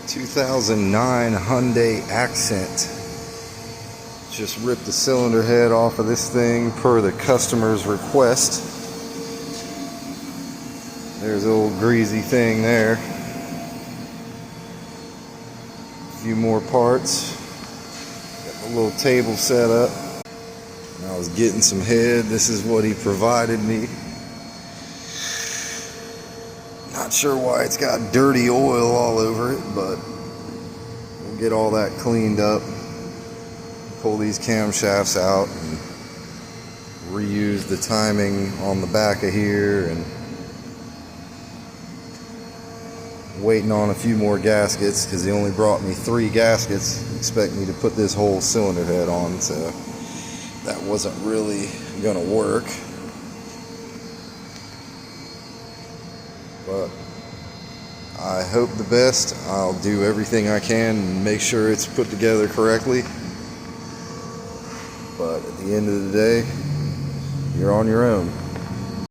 2009 Hyundai Accent. Just ripped the cylinder head off of this thing per the customer's request. There's the old greasy thing there. A few more parts. Got the little table set up. And I was getting some head. This is what he provided me. Not sure why it's got dirty oil all over it, but we'll get all that cleaned up. Pull these camshafts out and reuse the timing on the back of here, and waiting on a few more gaskets because he only brought me 3 gaskets. Expect me to put this whole cylinder head on, so that wasn't really gonna work. But I hope the best. I'll do everything I can and make sure it's put together correctly. But at the end of the day, you're on your own.